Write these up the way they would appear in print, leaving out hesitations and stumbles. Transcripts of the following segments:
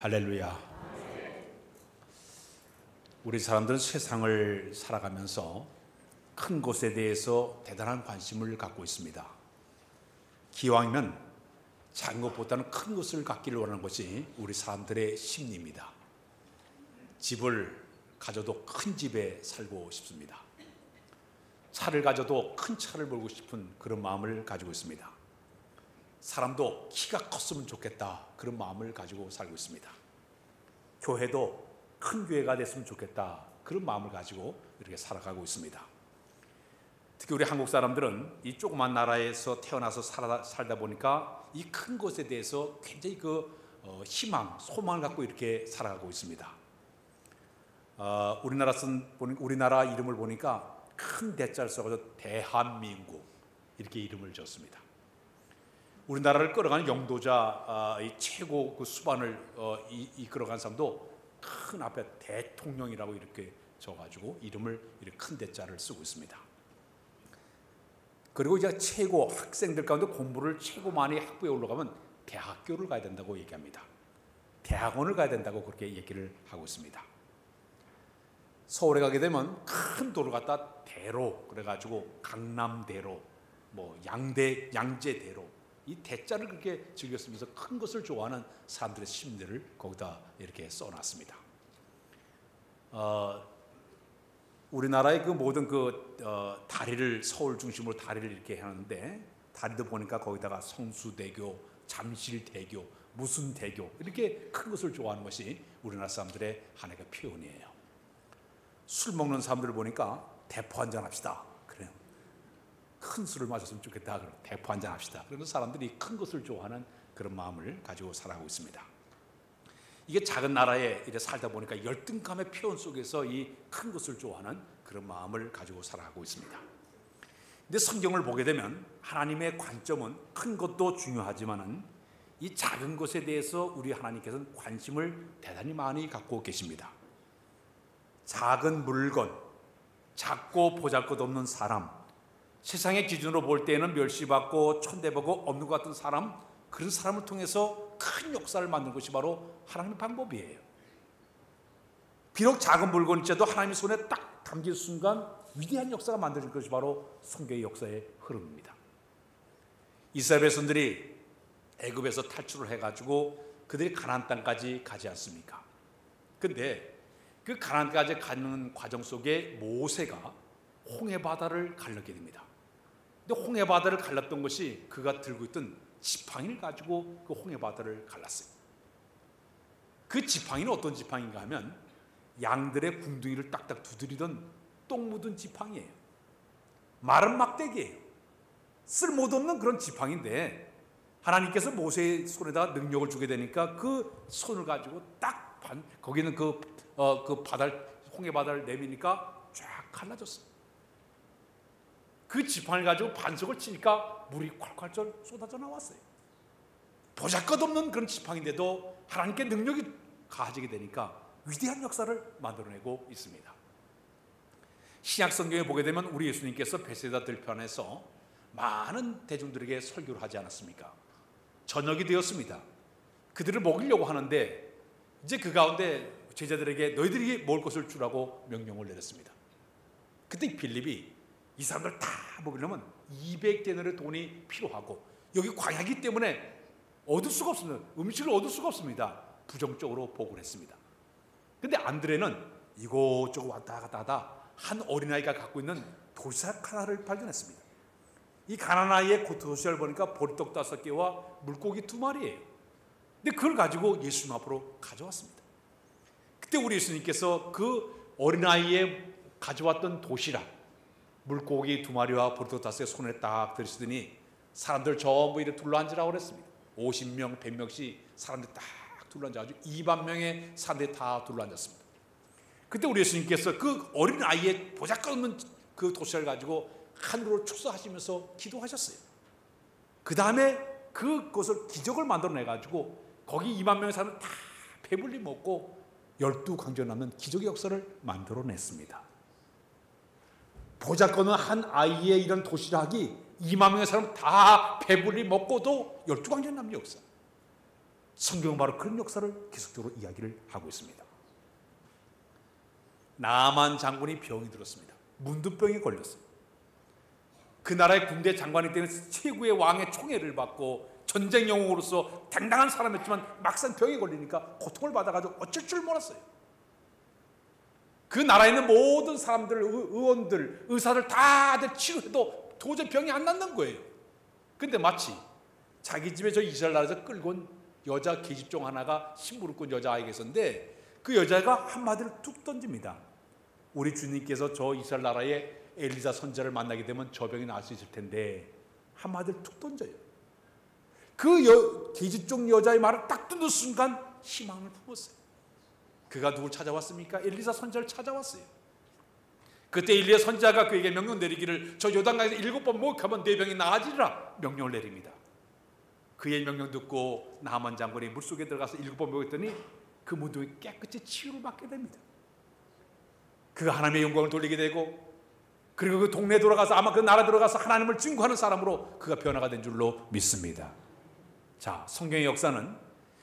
할렐루야. 우리 사람들은 세상을 살아가면서 큰 것에 대해서 대단한 관심을 갖고 있습니다. 기왕이면 작은 것보다는 큰 것을 갖기를 원하는 것이 우리 사람들의 심리입니다. 집을 가져도 큰 집에 살고 싶습니다. 차를 가져도 큰 차를 몰고 싶은 그런 마음을 가지고 있습니다. 사람도 키가 컸으면 좋겠다, 그런 마음을 가지고 살고 있습니다. 교회도 큰 교회가 됐으면 좋겠다, 그런 마음을 가지고 이렇게 살아가고 있습니다. 특히 우리 한국 사람들은 이 조그만 나라에서 태어나서 살다 보니까 이 큰 것에 대해서 굉장히 희망, 소망을 갖고 이렇게 살아가고 있습니다. 우리나라 이름을 보니까 큰 대자를 써가지고 대한민국 이렇게 이름을 지었습니다. 우리나라를 끌어가는 영도자, 최고 그 수반을 이끌어간 사람도 큰 앞에 대통령이라고 이렇게 적어가지고 이름을 이렇게 큰 대자를 쓰고 있습니다. 그리고 이제 최고 학생들 가운데 공부를 최고 많이 학부에 올라가면 대학교를 가야 된다고 얘기합니다. 대학원을 가야 된다고 그렇게 얘기를 하고 있습니다. 서울에 가게 되면 큰 도를 갖다 대로 그래가지고 강남대로, 양재대로, 이 대자를 그렇게 즐겼으면서 큰 것을 좋아하는 사람들의 심리를 거기다 이렇게 써놨습니다. 우리나라의 그 모든 다리를, 서울 중심으로 다리를 이렇게 하는데, 다리도 보니까 거기다가 성수대교, 잠실대교, 무슨 대교, 이렇게 큰 것을 좋아하는 것이 우리나라 사람들의 하나의 표현이에요. 술 먹는 사람들을 보니까 대포 한잔 합시다, 그래요. 큰 술을 마셨으면 좋겠다, 그럼 대포 한잔 합시다. 그러면서 사람들이 큰 것을 좋아하는 그런 마음을 가지고 살아가고 있습니다. 이게 작은 나라에 이래 살다 보니까 열등감의 표현 속에서 이 큰 것을 좋아하는 그런 마음을 가지고 살아가고 있습니다. 근데 성경을 보게 되면 하나님의 관점은 큰 것도 중요하지만은 이 작은 것에 대해서 우리 하나님께서는 관심을 대단히 많이 갖고 계십니다. 작은 물건, 작고 보잘것없는 사람, 세상의 기준으로 볼 때는 멸시받고 천대받고 없는 것 같은 사람, 그런 사람을 통해서 큰 역사를 만드는 것이 바로 하나님의 방법이에요. 비록 작은 물건일지라도 하나님의 손에 딱 담긴 순간 위대한 역사가 만들어질 것이 바로 성경의 역사의 흐름입니다. 이스라엘 백성들이 애굽에서 탈출을 해가지고 그들이 가나안 땅까지 가지 않습니까? 근데 그 가나안까지 가는 과정 속에 모세가 홍해바다를 갈라게 됩니다. 근데 홍해바다를 갈랐던 것이 그가 들고 있던 지팡이를 가지고 그 홍해바다를 갈랐어요. 그 지팡이는 어떤 지팡이인가 하면 양들의 궁둥이를 딱딱 두드리던 똥 묻은 지팡이에요. 마른 막대기예요. 쓸모도 없는 그런 지팡이인데 하나님께서 모세의 손에다가 능력을 주게 되니까 그 손을 가지고 딱 거기는 그 홍해바다를 내미니까 쫙 갈라졌어요. 그 지팡이를 가지고 반석을 치니까 물이 콸콸 쏟아져 나왔어요. 보잘것없는 그런 지팡이인데도 하나님께 능력이 가해지게 되니까 위대한 역사를 만들어내고 있습니다. 신약 성경에 보게 되면 우리 예수님께서 베세다 들판에서 많은 대중들에게 설교를 하지 않았습니까? 저녁이 되었습니다. 그들을 먹이려고 하는데 이제 그 가운데 제자들에게 너희들이 먹을 것을 주라고 명령을 내렸습니다. 그때 빌립이 이 사람들 다 먹이려면 200데나리의 돈이 필요하고 여기 광야이기 때문에 얻을 수가 없습니다. 음식을 얻을 수가 없습니다. 부정적으로 보고를 했습니다. 근데 안드레는 이곳저곳 왔다 갔다 하다 한 어린아이가 갖고 있는 도시락 하나를 발견했습니다. 이 가난한 아이의 도시락을 보니까 보리떡 5개와 물고기 2마리예요. 근데 그걸 가지고 예수님 앞으로 가져왔습니다. 그때 우리 예수님께서 그 어린아이의 가져왔던 도시락, 물고기 2마리와 보리떡 5개 손에 딱 들이시더니 사람들 전부 이렇게 둘러앉으라고 그랬습니다. 50명, 100명씩 사람들이 딱 둘러앉아가지고 2만 명의 사람들이 다 둘러앉았습니다. 그때 우리 예수님께서 그 어린 아이의 보잘것없는 그 도시락을 가지고 하늘로 축사하시면서 기도하셨어요. 그 다음에 그것을 기적을 만들어내가지고 거기 2만 명의 사람을 다 배불리 먹고 12광주에 남는 기적의 역사를 만들어냈습니다. 보잘것없는 한 아이의 이런 도시락이 2만 명의 사람 다 배불리 먹고도 12광주에 남는 역사. 성경은 바로 그런 역사를 계속적으로 이야기를 하고 있습니다. 나만 장군이 병이 들었습니다. 문두병에 걸렸어요. 그 나라의 군대 장관이 때는 최고의 왕의 총애를 받고 전쟁 영웅으로서 당당한 사람이었지만 막상 병에 걸리니까 고통을 받아가지고 어쩔 줄 몰랐어요. 그 나라에 있는 모든 사람들, 의원들, 의사들 다들 치료해도 도저히 병이 안 낫는 거예요. 근데 마치 자기 집에 저 이스라엘 나라에서 끌고 온 여자 계집종 하나가 심부름꾼 여자아이가 있었는데 그 여자가 한마디를 툭 던집니다. 우리 주님께서 저 이스라엘 나라의 엘리사 선지자를 만나게 되면 저 병이 나을 수 있을 텐데 한마디를 툭 던져요. 그 계집종 여자의 말을 딱 듣는 순간 희망을 품었어요. 그가 누굴 찾아왔습니까? 엘리사 선지자를 찾아왔어요. 그때 엘리야 선지자가 그에게 명령 내리기를 저 요단강에서 7번 목욕하면 네 병이 나아지리라 명령을 내립니다. 그의 명령 듣고 나만 장군이 물속에 들어가서 7번 목욕했더니 그 문둥이 깨끗이 치유를 받게 됩니다. 그가 하나님의 영광을 돌리게 되고 그리고 그 동네에 돌아가서 아마 그 나라 들어가서 하나님을 증거하는 사람으로 그가 변화가 된 줄로 믿습니다. 자, 성경의 역사는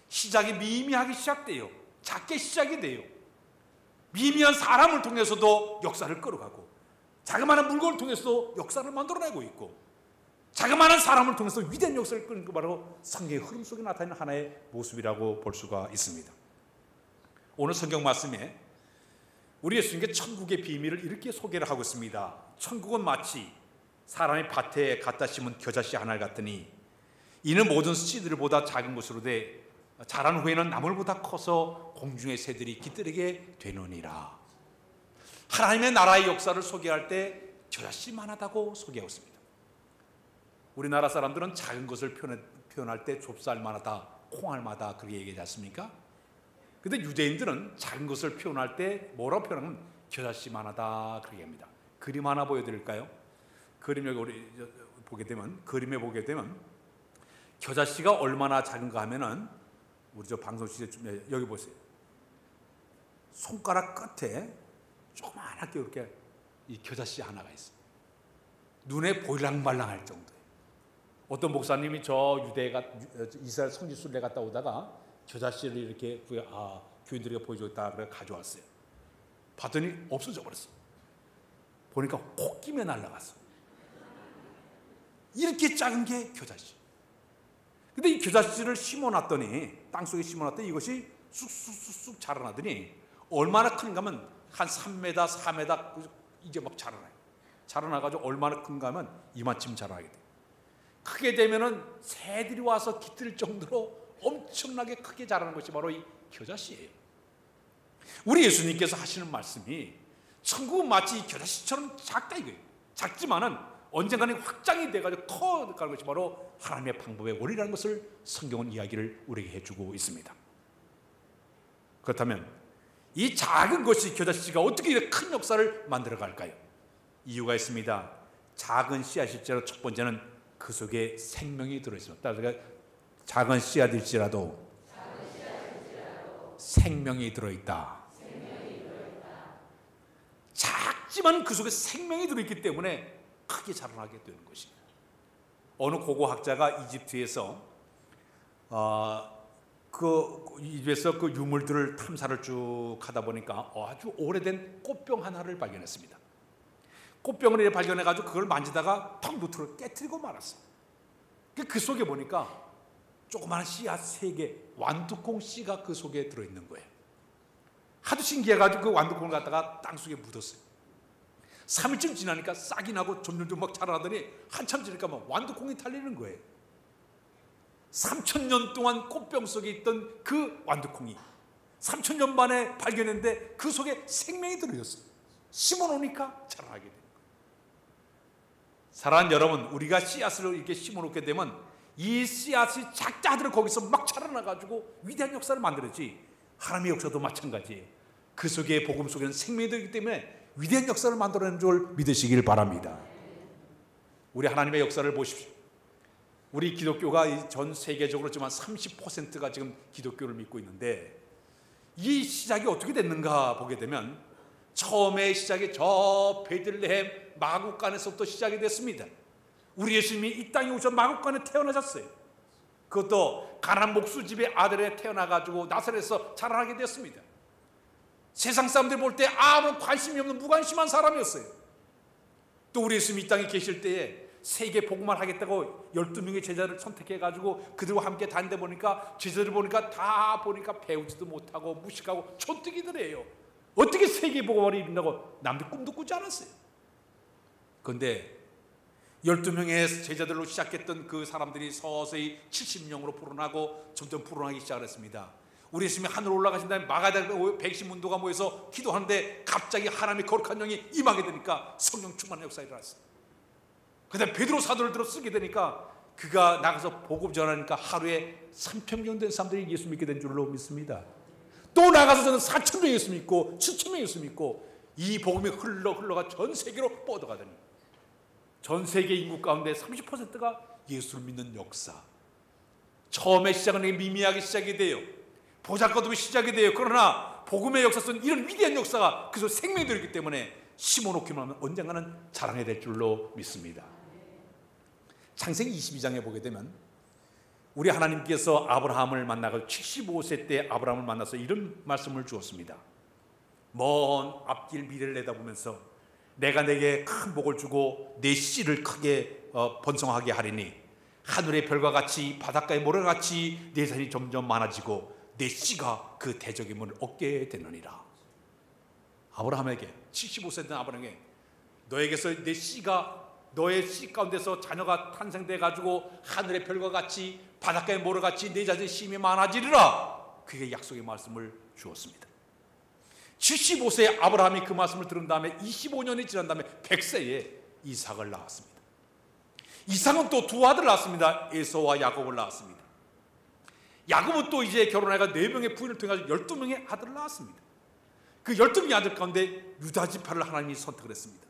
시작이 미미하게 시작돼요. 작게 시작이 돼요. 미미한 사람을 통해서도 역사를 끌어가고 자그마한 물건을 통해서도 역사를 만들어내고 있고 자그마한 사람을 통해서 위대한 역사를 끌는 거 바로 성경의 흐름 속에 나타나는 하나의 모습이라고 볼 수가 있습니다. 오늘 성경 말씀에 우리 예수님께 천국의 비밀을 이렇게 소개를 하고 있습니다. 천국은 마치 사람이 밭에 갖다 심은 겨자씨 하나 같으니 이는 모든 씨들보다 작은 것으로 돼 자란 후에는 나물보다 커서 공중의 새들이 깃들게 되느니라. 하나님의 나라의 역사를 소개할 때 겨자씨만 하다고 소개하고 있습니다. 우리나라 사람들은 작은 것을 표현할 때 좁쌀만하다, 콩알마다 그렇게 얘기하지 않습니까? 근데 유대인들은 작은 것을 표현할 때 뭐라고 표현하면 겨자씨만하다 그렇게 합니다. 그림 하나 보여드릴까요? 그림 여기 우리 그림에 보게 되면 겨자씨가 얼마나 작은가 하면은 우리 저 방송 시대 여기 보세요. 손가락 끝에 조그맣게 이렇게 이 겨자씨 하나가 있어요. 눈에 보일랑말랑할 정도예요. 어떤 목사님이 저 이스라엘 성지 순례 갔다 오다가 겨자씨를 이렇게 교인들에게 보여줬다 그래 가져왔어요. 봤더니 없어져 버렸어. 보니까 콧김에 날아갔어. 이렇게 작은 게 겨자씨. 근데 이 겨자씨를 심어놨더니 땅속에 심어놨더니 이것이 쑥쑥쑥쑥 자라나더니 얼마나 큰가 하면 한 3m, 4m 이게 막 자라나요. 자라나가지고 얼마나 큰가 하면 이만큼 자라나게 돼요. 크게 되면은 새들이 와서 깃들 정도로 엄청나게 크게 자라는 것이 바로 이 겨자씨예요. 우리 예수님께서 하시는 말씀이 천국은 마치 이 겨자씨처럼 작다 이거예요. 작지만은 언젠가는 확장이 돼가지고 커가는 것이 바로 하나님의 방법의 원리라는 것을 성경은 이야기를 우리에게 해주고 있습니다. 그렇다면 이 작은 것이 겨자씨가 어떻게 이렇게 큰 역사를 만들어갈까요? 이유가 있습니다. 작은 씨앗일지라도 첫 번째는 그 속에 생명이 들어있습니다. 따라서 작은 씨앗일지라도 생명이 들어있다. 작지만 그 속에 생명이 들어있기 때문에 크게 자라나게 되는 것입니다. 어느 고고학자가 이집트에서 이집트에서 그 유물들을 탐사를 쭉 하다 보니까 아주 오래된 꽃병 하나를 발견했습니다. 꽃병을 이렇게 발견해가지고 그걸 만지다가 턱 루트를 깨트리고 말았어요. 그 속에 보니까 조그마한 씨앗 3개, 완두콩 씨가 그 속에 들어있는 거예요. 하도 신기해가지고 그 완두콩을 갖다가 땅속에 묻었어요. 3일쯤 지나니까 싹이 나고 점점 막 자라나더니 한참 지나니까 막 완두콩이 달리는 거예요. 3,000년 동안 꽃병 속에 있던 그 완두콩이 3,000년 만에 발견했는데 그 속에 생명이 들어있어요. 심어놓으니까 자라나게 돼요. 사랑하는 여러분, 우리가 씨앗을 이렇게 심어놓게 되면 이 씨앗이 작자 하더라도 거기서 막 자라나가지고 위대한 역사를 만들었지. 하나님의 역사도 마찬가지예요. 그 속에 복음 속에는 생명이 들기 때문에 위대한 역사를 만들어내는 줄 믿으시길 바랍니다. 우리 하나님의 역사를 보십시오. 우리 기독교가 전 세계적으로 지금 한 30%가 지금 기독교를 믿고 있는데 이 시작이 어떻게 됐는가 보게 되면 처음에 시작이 저 베들레헴 마구간에서부터 시작이 됐습니다. 우리 예수님이 이 땅에 오셔서 마구간에 태어나셨어요. 그것도 가난한 목수집의 아들에 태어나가지고 나사렛에서 자라나게 됐습니다. 세상 사람들이 볼 때 아무런 관심이 없는 무관심한 사람이었어요. 또 우리 예수님이 이 땅에 계실 때에 세계 복음을 하겠다고 12명의 제자를 선택해가지고 그들과 함께 다니다 보니까 제자들 보니까 다 보니까 배우지도 못하고 무식하고 촌뜨기들이에요. 어떻게 세계 복음을 이룬다고 남들 꿈도 꾸지 않았어요. 그런데 12명의 제자들로 시작했던 그 사람들이 서서히 70명으로 불어나고 점점 불어나기 시작했습니다. 우리 예수님이 하늘로 올라가신 다음에 마가다락 110문도가 모여서 기도하는데 갑자기 하나님의 거룩한 영이 임하게 되니까 성령 충만한 역사가 일어났어요. 그 다음에 베드로 사도를 들어 쓰게 되니까 그가 나가서 복음 전하니까 하루에 3,000명 된 사람들이 예수 믿게 된 줄로 믿습니다. 또 나가서 저는 4,000명 예수 믿고 7,000명 예수 믿고 이 복음이 흘러가 전 세계로 뻗어가더니 전 세계 인구 가운데 30%가 예수를 믿는 역사. 처음에 시작은 미미하게 시작이 돼요. 보잘것없이 시작이 돼요. 그러나 복음의 역사는 이런 위대한 역사가 그래서 생명이 되었기 때문에 심어놓기만 하면 언젠가는 자라게 될 줄로 믿습니다. 창세기 22장에 보게 되면 우리 하나님께서 아브라함을 만나고 75세 때 아브라함을 만나서 이런 말씀을 주었습니다. 먼 앞길 미래를 내다보면서 내가 내게 큰 복을 주고 내 씨를 크게 번성하게 하리니 하늘의 별과 같이 바닷가의 모래와 같이 내 산이 점점 많아지고 내 씨가 그 대적임을 얻게 되느니라. 아브라함에게 75세 된 아브라함에게 너에게서 내 씨가 너의 씨 가운데서 자녀가 탄생돼 가지고 하늘의 별과 같이 바닷가의 모래와 같이 내 자녀의 힘이 많아지리라. 그게 약속의 말씀을 주었습니다. 75세의 아브라함이 그 말씀을 들은 다음에 25년이 지난 다음에 100세에 이삭을 낳았습니다. 이삭은 또 두 아들을 낳았습니다. 에서와 야곱을 낳았습니다. 야곱은 또 이제 결혼해가 4명의 부인을 통해 12명의 아들을 낳았습니다. 그 12명의 아들 가운데 유다지파를 하나님이 선택을 했습니다.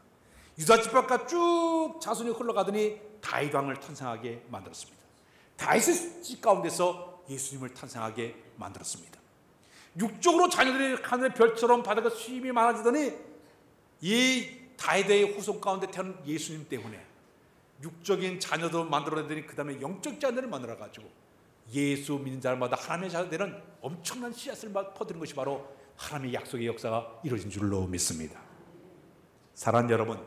유다지파가 쭉 자손이 흘러가더니 다윗 왕을 탄생하게 만들었습니다. 다윗의 집 가운데서 예수님을 탄생하게 만들었습니다. 육적으로 자녀들이 하늘의 별처럼 바다가 수임이 많아지더니 이 다윗의 후손 가운데 태어난 예수님 때문에 육적인 자녀도 만들어내더니 그 다음에 영적 자녀를 만들어가지고 예수 믿는 자마다 하나님의 자녀들은 엄청난 씨앗을 퍼뜨린 것이 바로 하나님의 약속의 역사가 이루어진 줄로 믿습니다. 사랑하는 여러분,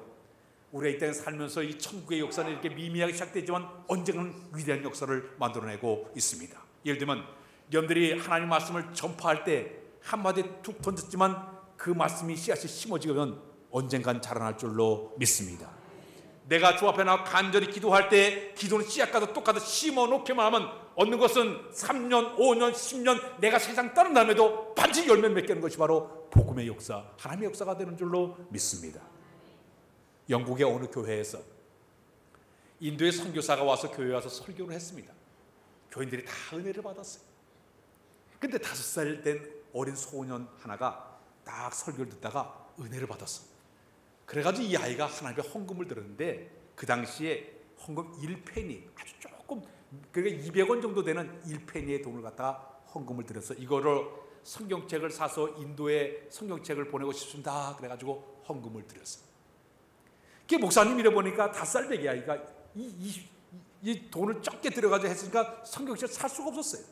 우리가 이 땅에 살면서 이 천국의 역사는 이렇게 미미하게 시작되지만 언젠가는 위대한 역사를 만들어내고 있습니다. 예를 들면 여러분들이 하나님 말씀을 전파할 때 한마디 툭 던졌지만 그 말씀이 씨앗이 심어지면 언젠간 자라날 줄로 믿습니다. 내가 주 앞에 나와 간절히 기도할 때 기도는 씨앗과도 똑같이 심어놓기만 하면 얻는 것은 3년, 5년, 10년 내가 세상 떠난 다음에도 반드시 열매 맺게 하는 것이 바로 복음의 역사, 하나님의 역사가 되는 줄로 믿습니다. 영국의 어느 교회에서 인도의 선교사가 와서 교회에 와서 설교를 했습니다. 교인들이 다 은혜를 받았어요. 근데 5살 된 어린 소년 하나가 딱 설교를 듣다가 은혜를 받았어. 그래가지고 이 아이가 하나님의 헌금을 들었는데 그 당시에 헌금 1페니 아주 조금 그러니까 200원 정도 되는 1페니의 돈을 갖다가 헌금을 들여서 이거를 성경책을 사서 인도에 성경책을 보내고 싶습니다. 그래가지고 헌금을 드렸어요. 그 목사님 이래 보니까 5살배기 아이가 이 돈을 적게 들여가지고 했으니까 성경책 살 수가 없었어요.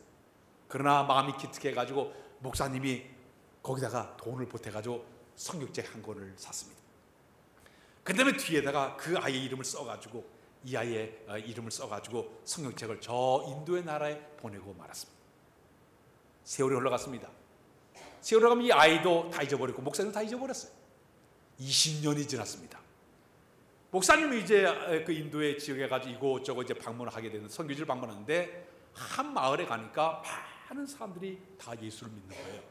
그러나 마음이 기특해가지고 목사님이 거기다가 돈을 보태가지고 성경책 한 권을 샀습니다. 그 다음에 뒤에다가 그 아이의 이름을 써가지고 이 아이의 이름을 써가지고 성경책을 저 인도의 나라에 보내고 말았습니다. 세월이 흘러갔습니다. 세월이 흘러가면 이 아이도 다 잊어버렸고 목사님도 다 잊어버렸어요. 20년이 지났습니다. 목사님이 이제 그 인도의 지역에 가지고 이곳저곳 이제 방문을 하게 되는 선교지를 방문하는데 한 마을에 가니까 많은 사람들이 다 예수를 믿는 거예요.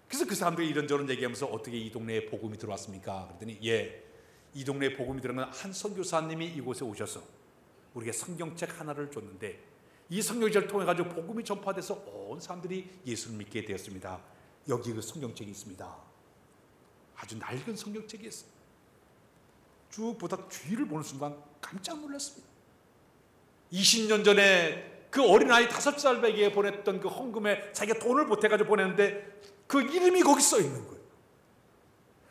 그래서 그 사람들이 이런저런 얘기하면서 어떻게 이 동네에 복음이 들어왔습니까? 그랬더니 이 동네에 복음이 들어간 한 선교사님이 이곳에 오셔서 우리에게 성경책 하나를 줬는데 이 성경책을 통해 가지고 복음이 전파돼서 온 사람들이 예수를 믿게 되었습니다. 여기 그 성경책이 있습니다. 아주 낡은 성경책이 있어요. 쭉 보다 뒤를 보는 순간 깜짝 놀랐습니다. 20년 전에 그 어린아이 5살배기에 보냈던 그 헌금에 자기가 돈을 보태가지고 보냈는데 그 이름이 거기 써 있는 거예요.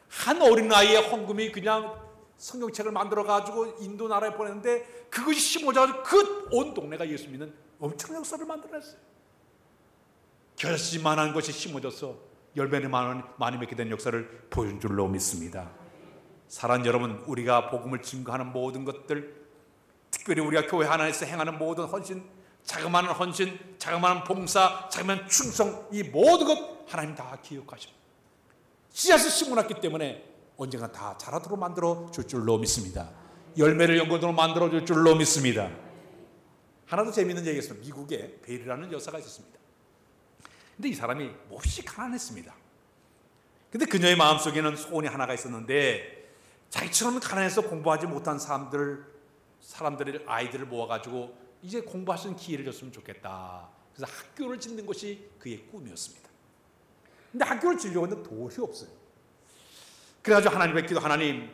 한 어린아이의 헌금이 그냥 성경책을 만들어가지고 인도 나라에 보냈는데 그것이 심어져가지고 그 온 동네가 예수 믿는 엄청난 역사를 만들어냈어요. 결실만한 것이 심어져서 열매를 많이 맺게 된 역사를 보여준 줄로 믿습니다. 사랑하는 여러분, 우리가 복음을 증거하는 모든 것들, 특별히 우리가 교회 하나에서 행하는 모든 헌신, 자그마한 헌신, 자그마한 봉사, 자그마한 충성, 이 모든 것 하나님 다 기억하십니다. 씨앗을 심어놨기 때문에 언젠가 다 자라도록 만들어 줄 줄로 믿습니다. 열매를 연고도록 만들어 줄 줄로 믿습니다. 하나 더 재미있는 얘기가 있습니다. 미국에 베일이라는 여사가 있었습니다. 근데 이 사람이 몹시 가난했습니다. 근데 그녀의 마음속에는 소원이 하나가 있었는데, 자기처럼 가난해서 공부하지 못한 사람들의 아이들을 모아가지고 이제 공부할 수 있는 기회를 줬으면 좋겠다. 그래서 학교를 짓는 것이 그의 꿈이었습니다. 근데 학교를 지으려고 했는데 돈이 없어요. 그래가지고 하나님께 기도, 하나님,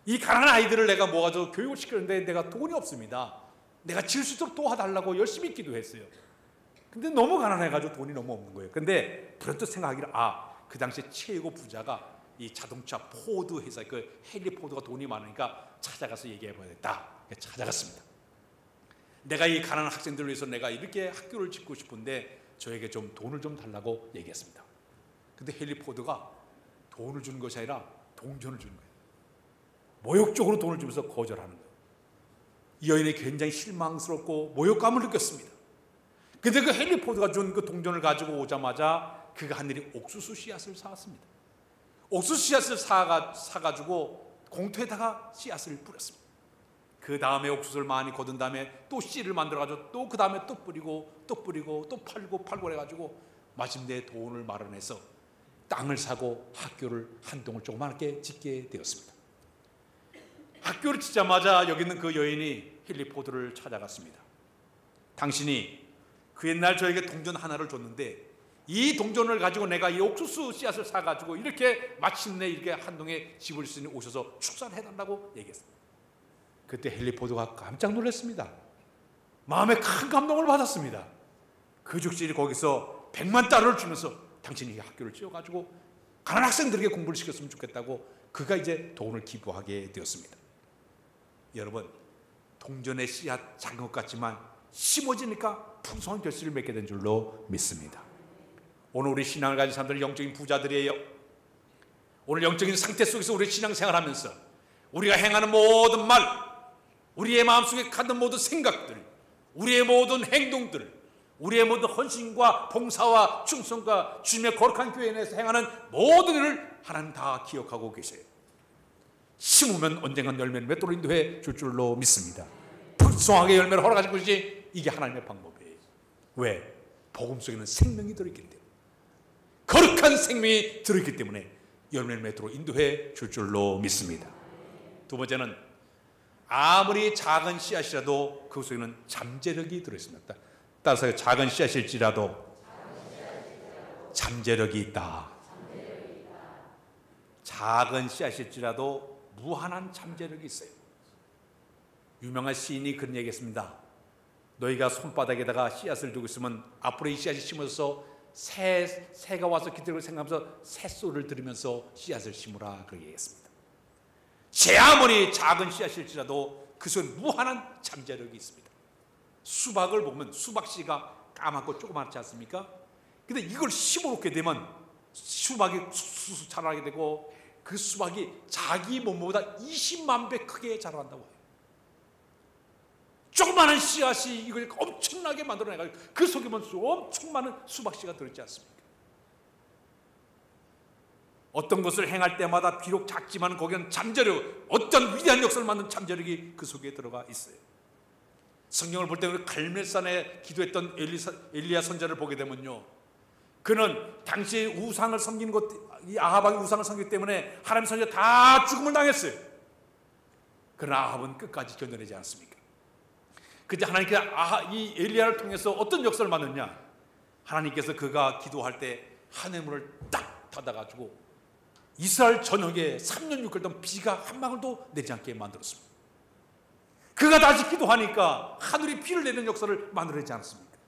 이 가난한 아이들을 내가 모아서 교육을 시키는데 내가 돈이 없습니다. 내가 지을 수 있도록 도와달라고 열심히 기도했어요. 근데 너무 가난해가지고 돈이 너무 없는 거예요. 근데 불현듯 생각하기를, 그 당시에 최고 부자가 이 자동차 포드 회사, 그 헨리 포드가 돈이 많으니까 찾아가서 얘기해봐야겠다. 찾아갔습니다. 내가 이 가난한 학생들을 위해서 내가 이렇게 학교를 짓고 싶은데 저에게 좀 돈을 좀 달라고 얘기했습니다. 근데 헨리 포드가 돈을 주는 것이 아니라 동전을 주는 거예요. 모욕적으로 돈을 주면서 거절하는 거예요. 이 여인이 굉장히 실망스럽고 모욕감을 느꼈습니다. 근데 그 헨리 포드가 준 그 동전을 가지고 오자마자 그가 한 일이 옥수수 씨앗을 사왔습니다. 옥수수 씨앗을 사가지고 공터에다가 씨앗을 뿌렸습니다. 그 다음에 옥수수를 많이 거둔 다음에 또 씨를 만들어가지고 또 그 다음에 또 뿌리고 또 팔고 해가지고 마침내 돈을 마련해서 땅을 사고 학교를 한 동을 조그맣게 짓게 되었습니다. 학교를 짓자마자 여기 있는 그 여인이 헨리 포드를 찾아갔습니다. 당신이 그 옛날 저에게 동전 하나를 줬는데 이 동전을 가지고 내가 이 옥수수 씨앗을 사가지고 이렇게 마침내 이렇게 한 동에 집을 짓으니 오셔서 축사를 해달라고 얘기했습니다. 그때 헨리 포드가 깜짝 놀랐습니다. 마음에 큰 감동을 받았습니다. 그 즉시 거기서 100만 달러를 주면서 당신이 학교를 지어가지고 가난한 학생들에게 공부를 시켰으면 좋겠다고 그가 이제 돈을 기부하게 되었습니다. 여러분, 동전의 씨앗 작은 것 같지만 심어지니까 풍성한 결실을 맺게 된 줄로 믿습니다. 오늘 우리 신앙을 가진 사람들은 영적인 부자들이에요. 오늘 영적인 상태 속에서 우리 신앙생활하면서 우리가 행하는 모든 말, 우리의 마음속에 갖는 모든 생각들, 우리의 모든 행동들, 우리의 모든 헌신과 봉사와 충성과 주님의 거룩한 교회 내에서 행하는 모든 일을 하나님 다 기억하고 계세요. 심으면 언젠간 열매를 맺도록 인도해 줄 줄로 믿습니다. 풍성하게 열매를 허락하실 것이지 이게 하나님의 방법이에요. 왜? 복음 속에는 생명이 들어있기 때문에, 거룩한 생명이 들어있기 때문에 열매를 맺도록 인도해 줄 줄로 믿습니다. 두 번째는 아무리 작은 씨앗이라도 그 속에는 잠재력이 들어있습니다. 따라서 작은 씨앗일지라도 잠재력이 있다. 작은 씨앗일지라도 무한한 잠재력이 있어요. 유명한 시인이 그런 얘기했습니다. 너희가 손바닥에다가 씨앗을 두고 있으면 앞으로 이 씨앗이 심어서 새가 와서 기다리고 생각하면서 새소리를 들으면서 씨앗을 심으라, 그렇게 얘기했습니다. 새 아무리 작은 씨앗일지라도 그 속에 무한한 잠재력이 있습니다. 수박을 보면 수박씨가 까맣고 조그맣지 않습니까? 근데 이걸 심어놓게 되면 수박이 쑥쑥 자라게 되고 그 수박이 자기 몸보다 20만 배 크게 자란다고 해요. 조그마한 씨앗이 이걸 엄청나게 만들어내가지고 그 속에 보면 엄청 많은 수박씨가 들어있지 않습니까? 어떤 것을 행할 때마다 비록 작지만 거기는 잠재력, 어떤 위대한 역사를 만든 잠재력이 그 속에 들어가 있어요. 성경을 볼 때 갈멜산에 기도했던 엘리야 선지자를 보게 되면요, 그는 당시에 우상을 섬기는 것, 이 아합왕이 우상을 섬기기 때문에 하나님 선지자 다 죽음을 당했어요. 그러나 아합은 끝까지 견뎌내지 않습니까? 그때 하나님께서 이 엘리야를 통해서 어떤 역사를 만드냐? 하나님께서 그가 기도할 때 하늘 문을 딱 닫아가지고 이스라엘 전역에 3년 6개월 동안 비가 한 방울도 내지 않게 만들었습니다. 그가 다시 기도하니까 하늘이 비를 내는 역사를 만들어내지 않았습니까?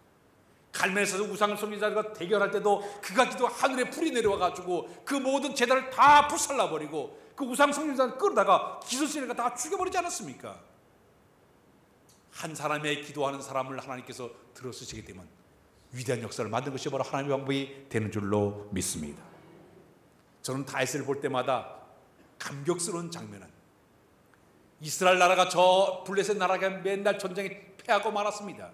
갈멜에서 우상을 섬기는 자들과 대결할 때도 그가 기도 하늘에 불이 내려와가지고 그 모든 제단을 다 불살라버리고 그 우상 섬기는 자를 끌어다가 기술신에가 다 죽여버리지 않았습니까? 한 사람의 기도하는 사람을 하나님께서 들어쓰시게 되면 위대한 역사를 만든 것이 바로 하나님의 방법이 되는 줄로 믿습니다. 저는 다윗을 볼 때마다 감격스러운 장면은 이스라엘 나라가 저 블레셋 나라가 맨날 전쟁에 패하고 말았습니다.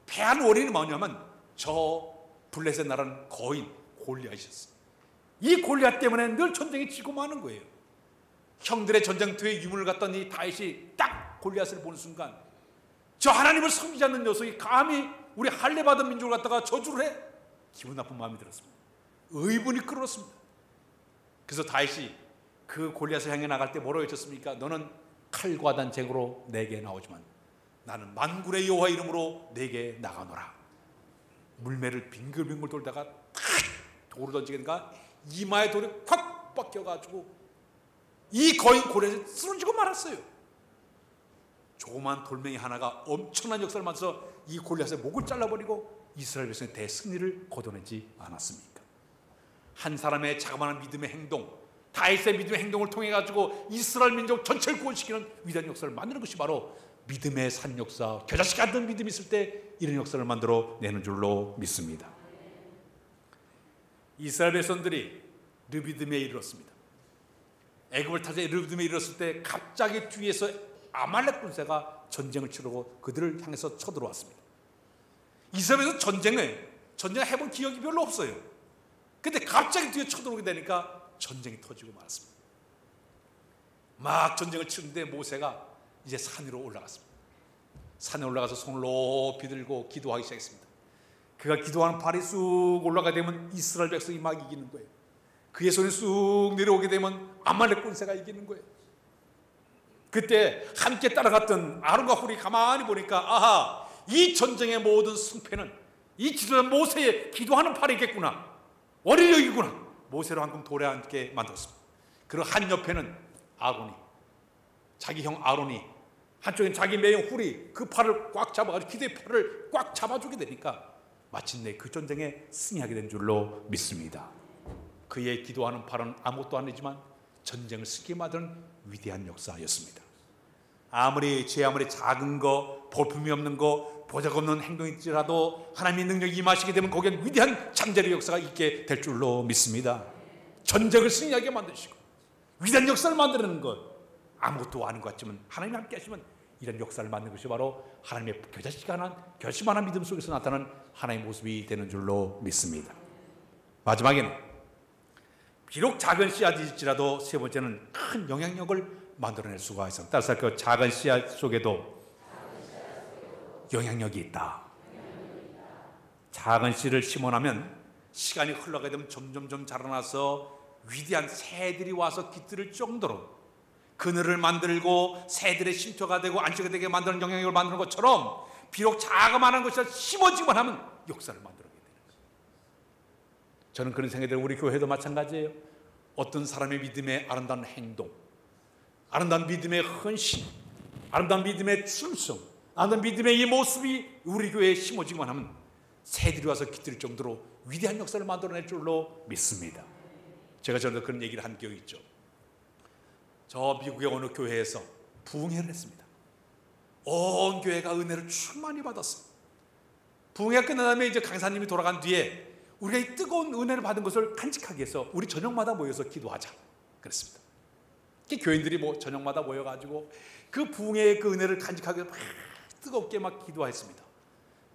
패한 원인이 뭐냐면 저 블레셋 나라는 거인 골리앗이었어요. 이 골리앗 때문에 늘 전쟁에 지고 마는 거예요. 형들의 전쟁터에 유물을 갖던 이 다윗이 딱 골리앗을 보는 순간 저 하나님을 섬기지 않는 녀석이 감히 우리 할례 받은 민족을 갖다가 저주를 해? 기분 나쁜 마음이 들었습니다. 의분이 끓었습니다. 그래서 다윗이 그 골리앗을 향해 나갈 때 뭐라고 외쳤습니까? 너는 칼과 단쟁으로 내게 나오지만 나는 만군의 여호와 이름으로 내게 나가노라. 물매를 빙글빙글 돌다가 탁 돌을 던지게 되니까 이마에 돌이 콱 박혀가지고 이 거인 골리앗이 쓰러지고 말았어요. 조그만 돌멩이 하나가 엄청난 역사를 만들어서 이 골리앗의 목을 잘라버리고 이스라엘 백성의 대승리를 거둬내지 않았습니까? 한 사람의 자그마한 믿음의 행동, 다윗의 믿음의 행동을 통해 가지고 이스라엘 민족 전체를 구원시키는 위대한 역사를 만드는 것이 바로 믿음의 산 역사, 겨자씨 같은 믿음이 있을 때 이런 역사를 만들어 내는 줄로 믿습니다. 이스라엘 백성들이 르비딤에 이르렀습니다. 애굽을 타서 르비딤에 이르렀을 때 갑자기 뒤에서 아말렉 군사가 전쟁을 치르고 그들을 향해서 쳐들어왔습니다. 이스라엘에서 전쟁을 해본 기억이 별로 없어요. 근데 갑자기 뒤에 쳐들어오게 되니까 전쟁이 터지고 말았습니다. 막 전쟁을 치는데 모세가 이제 산 위로 올라갔습니다. 산에 올라가서 손을 높이 들고 기도하기 시작했습니다. 그가 기도하는 발이 쑥 올라가게 되면 이스라엘 백성이 막 이기는 거예요. 그의 손이 쑥 내려오게 되면 아말렉 군사가 이기는 거예요. 그때 함께 따라갔던 아론과 훌이 가만히 보니까 아하, 이 전쟁의 모든 승패는 이 지도자 모세의 기도하는 팔이겠구나. 원인력이구나. 모세로 한금 돌에 앉게 만들었습니다. 그리고 한 옆에는 아론이, 자기 형 아론이, 한쪽엔 자기 매형 훌이 그 팔을 꽉 잡아가지고 기도의 팔을 꽉 잡아주게 되니까 마침내 그 전쟁에 승리하게 된 줄로 믿습니다. 그의 기도하는 팔은 아무것도 아니지만 전쟁을 승리하게 만드는 위대한 역사였습니다. 아무리 작은 거, 볼품이 없는 거, 보잘것없는 행동일지라도 하나님의 능력이 임하시게 되면 거기엔 위대한 잠재의 역사가 있게 될 줄로 믿습니다. 전쟁을 승리하게 만드시고 위대한 역사를 만드는 것, 아무것도 아닌 것 같지만 하나님 함께 하시면 이런 역사를 만드는 것이 바로 하나님의 결심하는 믿음 속에서 나타나는 하나님의 모습이 되는 줄로 믿습니다. 마지막에는 비록 작은 씨앗일지라도 세 번째는 큰 영향력을 만들어낼 수가 있습니다. 따라서 그 작은 씨앗 속에도 영향력이 있다. 작은 씨를 심어나면 시간이 흘러가게 되면 점점점 자라나서 위대한 새들이 와서 깃들을 정도로 그늘을 만들고 새들의 쉼터가 되고 안식이 되게 만드는 영향력을 만드는 것처럼 비록 자그마한 것이 심어지기만 하면 역사를 만들어내게 되는 거예요. 저는 그런 생각이 들어요. 우리 교회도 마찬가지예요. 어떤 사람의 믿음의 아름다운 행동, 아름다운 믿음의 헌신, 아름다운 믿음의 충성, 아름다운 믿음의 이 모습이 우리 교회에 심어지기만 하면 새들이 와서 깃들 정도로 위대한 역사를 만들어낼 줄로 믿습니다. 제가 전에도 그런 얘기를 한 기억이 있죠. 저 미국의 어느 교회에서 부흥회를 했습니다. 온 교회가 은혜를 충만히 받았어요. 부흥회가 끝난 다음에 이제 강사님이 돌아간 뒤에 우리가 이 뜨거운 은혜를 받은 것을 간직하기 위해서 우리 저녁마다 모여서 기도하자 그랬습니다. 교인들이 저녁마다 모여가지고 그 부흥회의 그 은혜를 간직하기 위해서 막 뜨겁게 막 기도했습니다.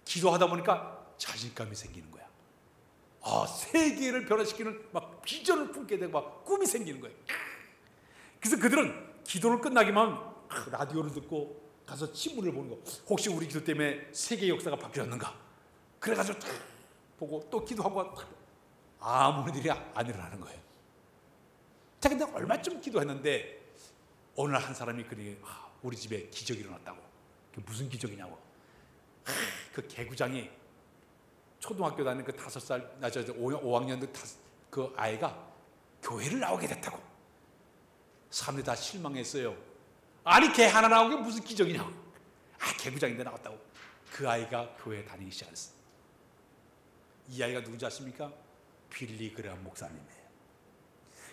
기도하다 보니까 자신감이 생기는 거야. 세계를 변화시키는 막 비전을 품게 되고 막 꿈이 생기는 거예요. 그래서 그들은 기도를 끝나기만 하면 라디오를 듣고 가서 신문을 보는 거. 혹시 우리 기도 때문에 세계 역사가 바뀌었는가? 그래가지고 딱 보고 또 기도하고 아무 일이 안 일어나는 거예요. 자, 근데 얼마쯤 기도했는데 어느 날 한 사람이 우리 집에 기적이 일어났다고. 그게 무슨 기적이냐고. 그 개구장이 초등학교 다니는 그 5살, 5학년 그 아이가 교회를 나오게 됐다고. 사람들이 다 실망했어요. 아니, 개 하나 나온 게 무슨 기적이냐고. 개구장인데 나왔다고. 그 아이가 교회에 다니기 시작했어요. 이 아이가 누군지 아십니까? 빌리 그레엄 목사님이에요.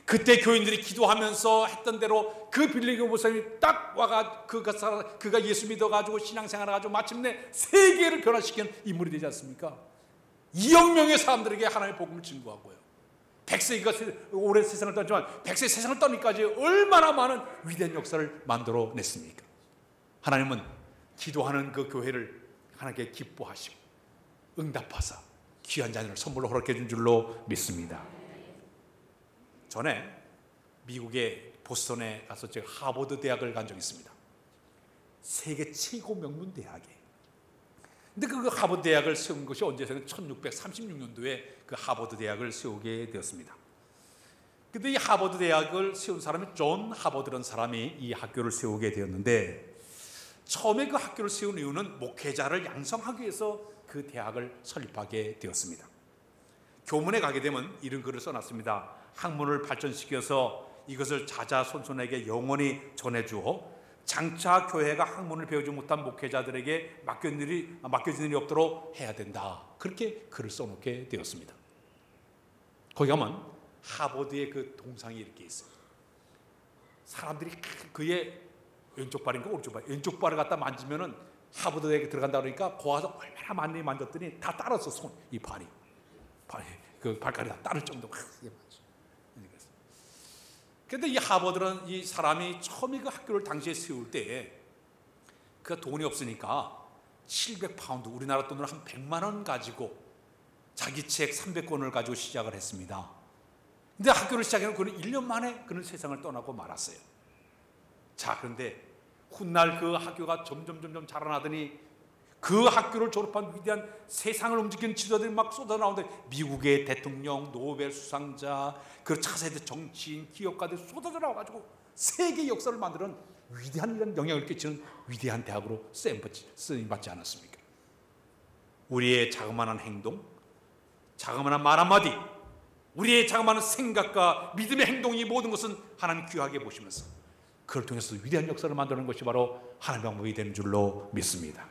그때 교인들이 기도하면서 했던 대로 그 빌리교 목사님이 딱 와가 그가 예수 믿어가지고 신앙생활을 가지고 마침내 세계를 변화시키는 인물이 되지 않습니까? 2억 명의 사람들에게 하나님의 복음을 증거하고요. 100세기가 오래 세상을 떠났지만 100세 세상을 떠니까지 얼마나 많은 위대한 역사를 만들어냈습니까? 하나님은 기도하는 그 교회를 하나님께 기뻐하시고 응답하사 귀한 자녀를 선물로 허락해 준 줄로 믿습니다. 전에 미국의 보스턴에 가서 제가 하버드 대학을 간 적이 있습니다. 세계 최고 명문 대학에. 근데 그 하버드 대학을 세운 것이 언제서는 1636년도에 그 하버드 대학을 세우게 되었습니다. 근데 이 하버드 대학을 세운 사람이 존 하버드라는 사람이 이 학교를 세우게 되었는데, 처음에 그 학교를 세운 이유는 목회자를 양성하기 위해서 그 대학을 설립하게 되었습니다. 교문에 가게 되면 이런 글을 써놨습니다. 학문을 발전시켜서 이것을 자자손손에게 영원히 전해주어 장차 교회가 학문을 배우지 못한 목회자들에게 맡겨진 일이 없도록 해야 된다. 그렇게 글을 써놓게 되었습니다. 거기 가면 하버드의 그 동상이 이렇게 있어요. 사람들이 그의 왼쪽 발인가 오른쪽 발, 왼쪽 발을 갖다 만지면은 하버드에 들어간다 그러니까 거기서 얼마나 많이 만졌더니 다 따랐어. 이 발이 그 발가락이 다 따를 정도로 크게 만져. 그런데 이 하버드는 이 사람이 처음에 그 학교를 당시에 세울 때에 그 돈이 없으니까 700파운드, 우리나라 돈으로 한 100만 원 가지고 자기 책 300권을 가지고 시작을 했습니다. 근데 학교를 시작해서 그는 1년 만에 그는 세상을 떠나고 말았어요. 자, 그런데 훗날 그 학교가 점점 자라나더니 그 학교를 졸업한 위대한 세상을 움직이는 지도자들이 막 쏟아나오는데, 미국의 대통령, 노벨 수상자, 그 차세대 정치인, 기업가들 쏟아져 나와가지고 세계 역사를 만드는 위대한 이런 영향을 끼치는 위대한 대학으로 쓰임받지 않았습니까? 우리의 자그마한 행동, 자그마한 말 한마디, 우리의 자그마한 생각과 믿음의 행동이 모든 것은 하나님 귀하게 보시면서 그걸 통해서 위대한 역사를 만드는 것이 바로 하나님의 방법이 되는 줄로 믿습니다.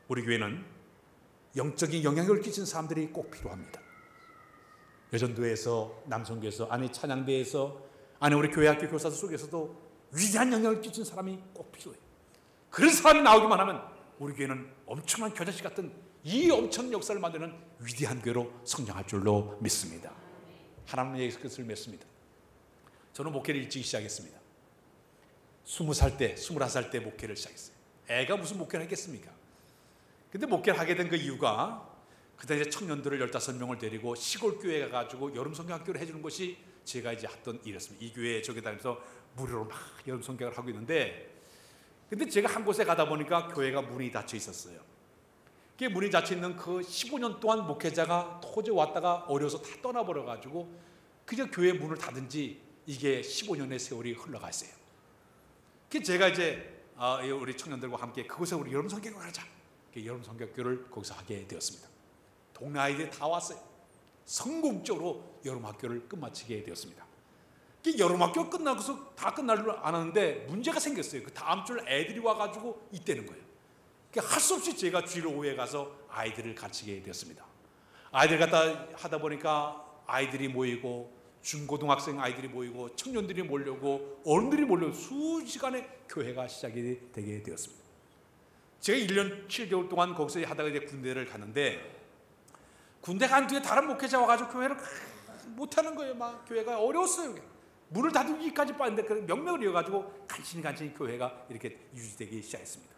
우리 교회는 영적인 영향력을 끼친 사람들이 꼭 필요합니다. 여전도에서, 남성교에서, 아니 찬양대에서, 아니 우리 교회학교 교사들 속에서도 위대한 영향을 끼친 사람이 꼭 필요해요. 그런 사람이 나오기만 하면 우리 교회는 엄청난 겨자씨 같은 이 엄청난 역사를 만드는 위대한 교회로 성장할 줄로 믿습니다. 하나님의 것을 믿습니다. 저는 목회를 일찍 시작했습니다. 20살 때, 21살 때 목회를 시작했어요. 애가 무슨 목회를 했겠습니까? 근데 목회를 하게 된 그 이유가, 그때 이제 청년들을 15명을 데리고 시골 교회에 가가지고 여름 성경학교를 해주는 것이 제가 이제 했던 일이었습니다. 이 교회에 저기 다니면서 무료로 막 여름 성경을 하고 있는데, 근데 제가 한 곳에 가다 보니까 교회가 문이 닫혀 있었어요. 그 문이 닫혀 있는 그 15년 동안 목회자가 도저히 왔다가 어려서 다 떠나버려가지고 그저 교회 문을 닫은 지 이게 15년의 세월이 흘러갔어요. 그래서 제가 이제 우리 청년들과 함께 그곳에 우리 여름 성경을 하자. 여름 성경학교를 거기서 하게 되었습니다. 동네 아이들이 다 왔어요. 성공적으로 여름 학교를 끝마치게 되었습니다. 여름 학교 끝나고서 다 끝날 줄 알았는데 문제가 생겼어요. 그 다음 주 애들이 와가지고 있다는 거예요. 할 수 없이 제가 주일 오후에 가서 아이들을 가르치게 되었습니다. 아이들 갖다 하다 보니까 아이들이 모이고 중고등학생 아이들이 모이고 청년들이 몰려오고 어른들이 몰려오고 수시간의 교회가 시작이 되게 되었습니다. 제가 1년 7개월 동안 거기서 하다가 이제 군대를 갔는데, 군대 간 뒤에 다른 목회자 와가지고 교회를 못하는 거예요. 막 교회가 어려웠어요. 문을 닫기까지 빠졌는데 명명을 이어가지고 간신히 교회가 이렇게 유지되기 시작했습니다.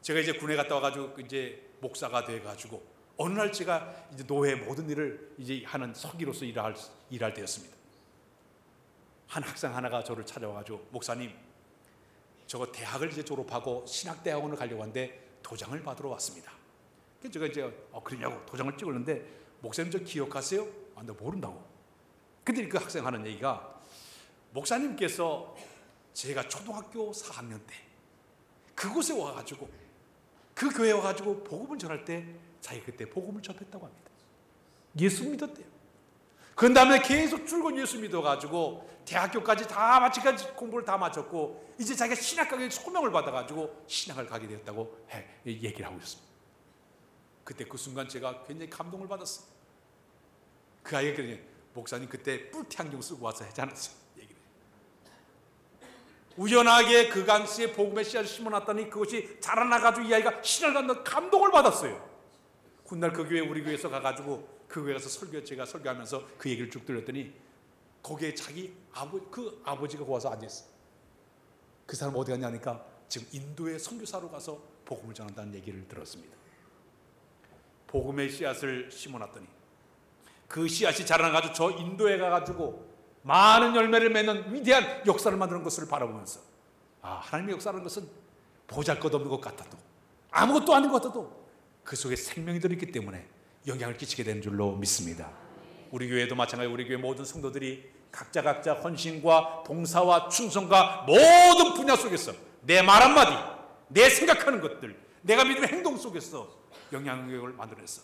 제가 이제 군에 갔다 와가지고 이제 목사가 돼가지고 어느 날 제가 이제 노회 모든 일을 이제 하는 서기로서 일할 때였습니다. 한 학생 하나가 저를 찾아와가지고, 목사님, 저거 대학을 이제 졸업하고 신학대학원을 가려고 하는데 도장을 받으러 왔습니다. 그래서 제가 이제 그러냐고 도장을 찍었는데, 목사님 저 기억하세요? 나 모른다고. 근데 그 학생 하는 얘기가, 목사님께서 제가 초등학교 4학년 때 그곳에 와가지고 그 교회에 와가지고 복음을 전할 때 자기 그때 복음을 접했다고 합니다. 예수 믿었대요. 그 다음에 계속 줄곧 예수 믿어가지고 대학교까지 다 마치까지 공부를 다 마쳤고 이제 자기가 신학학에 소명을 받아가지고 신학을 가게 되었다고 얘기를 하고 있습니다. 그때 그 순간 제가 굉장히 감동을 받았어요. 그 아이가 그러니, 목사님 그때 뿔테 안경 쓰고 와서 하지 않았어요? 얘기를. 우연하게 그 당시에 복음의 씨앗을 심어놨더니 그것이 자라나가지고 이 아이가 신을 갖는 감동을 받았어요. 훗날 그 교회 우리 교회에서 가가지고 그 교회 가서 제가 설교하면서 그 얘기를 쭉 들었더니 거기에 자기 아버지가 와서 앉아있어요. 그 사람 어디 갔냐니까 지금 인도에 선교사로 가서 복음을 전한다는 얘기를 들었습니다. 복음의 씨앗을 심어놨더니 그 씨앗이 자라나가지고 저 인도에 가가지고 많은 열매를 맺는 위대한 역사를 만드는 것을 바라보면서 하나님의 역사라는 것은 보잘것없는 것 같아도 아무것도 아닌 것 같아도 그 속에 생명이 들어있기 때문에 영향을 끼치게 되는 줄로 믿습니다. 우리 교회도 마찬가지로 우리 교회 모든 성도들이 각자 헌신과 봉사와 충성과 모든 분야 속에서 내 말 한마디, 내 생각하는 것들, 내가 믿음의 행동 속에서 영향력을 만들어내서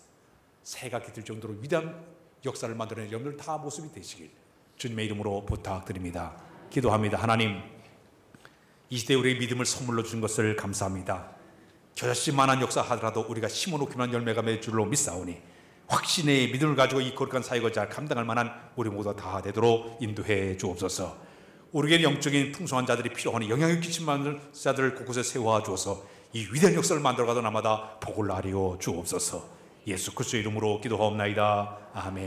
새가 깃들 정도로 위대한 역사를 만들어내는 여러분들 다 모습이 되시길 주님의 이름으로 부탁드립니다. 기도합니다. 하나님, 이 시대에 우리의 믿음을 선물로 주신 것을 감사합니다. 겨자씨만한 역사 하더라도 우리가 심어놓기만 열매가 맺을 줄로 믿사오니 확신의 믿음을 가지고 이 거룩한 사역을 잘 감당할 만한 우리 모두가 다 되도록 인도해 주옵소서. 우리에게 영적인 풍성한 자들이 필요하니 영향력 끼친 많은 자들을 곳곳에 세워 주어서 이 위대한 역사를 만들어가던 날마다 복을 나리어 주옵소서. 예수 그리스도의 이름으로 기도하옵나이다. 아멘.